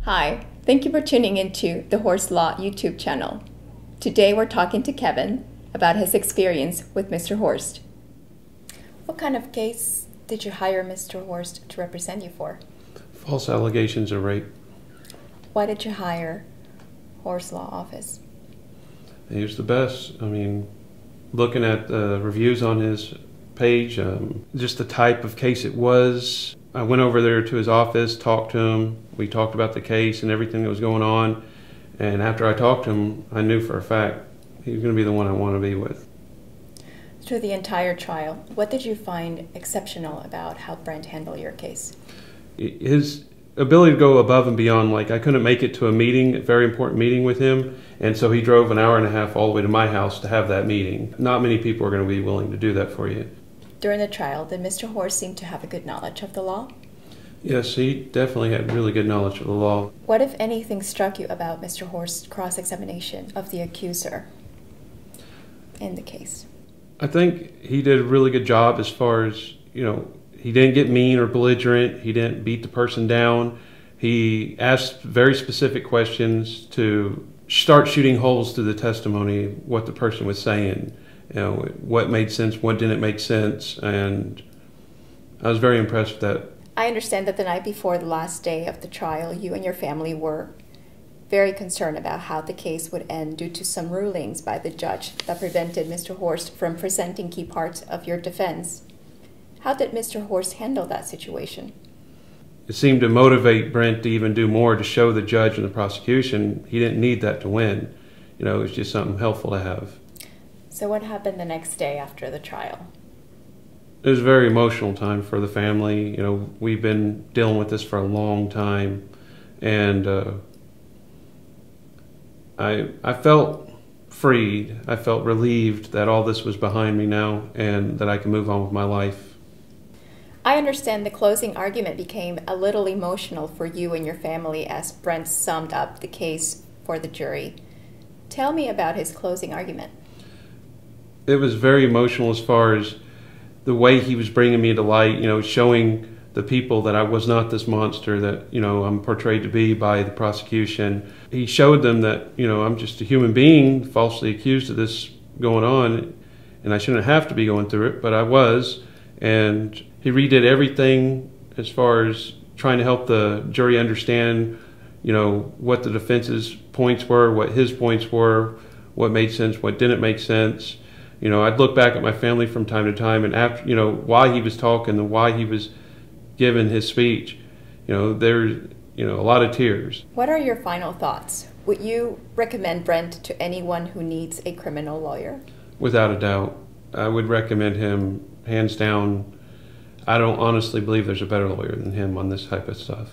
Hi, thank you for tuning into the Horse Law YouTube channel. Today we're talking to Kevin about his experience with Mr. Horst. What kind of case did you hire Mr. Horst to represent you for? False allegations of rape. Why did you hire Horse Law Office? He was the best. I mean, looking at the reviews on his page, just the type of case it was. I went over there to his office, talked to him. We talked about the case and everything that was going on. And after I talked to him, I knew for a fact he was going to be the one I want to be with. Through the entire trial, what did you find exceptional about how Brent handled your case? His ability to go above and beyond. Like, I couldn't make it to a meeting, a very important meeting with him, and so he drove an hour and a half all the way to my house to have that meeting. Not many people are going to be willing to do that for you. During the trial, did Mr. Horst seem to have a good knowledge of the law? Yes, he definitely had really good knowledge of the law. What, if anything, struck you about Mr. Horst's cross-examination of the accuser in the case? I think he did a really good job as far as, he didn't get mean or belligerent. He didn't beat the person down. He asked very specific questions to start shooting holes through the testimony, what the person was saying, what made sense, what didn't make sense, and I was very impressed with that. I understand that the night before the last day of the trial, you and your family were very concerned about how the case would end due to some rulings by the judge that prevented Mr. Horst from presenting key parts of your defense. How did Mr. Horst handle that situation? It seemed to motivate Brent to even do more to show the judge and the prosecution he didn't need that to win. It was just something helpful to have. So what happened the next day after the trial? It was a very emotional time for the family. We've been dealing with this for a long time, and I felt freed. I felt relieved that all this was behind me now and that I can move on with my life. I understand the closing argument became a little emotional for you and your family as Brent summed up the case for the jury. Tell me about his closing argument. It was very emotional as far as the way he was bringing me to light, showing the people that I was not this monster that, I'm portrayed to be by the prosecution. He showed them that, I'm just a human being falsely accused of this going on, and I shouldn't have to be going through it, but I was. And he redid everything as far as trying to help the jury understand, what the defense's points were, what his points were, what made sense, what didn't make sense. I'd look back at my family from time to time, and after, why he was talking and why he was giving his speech, there's, a lot of tears. What are your final thoughts? Would you recommend Brent to anyone who needs a criminal lawyer? Without a doubt. I would recommend him, hands down. I don't honestly believe there's a better lawyer than him on this type of stuff.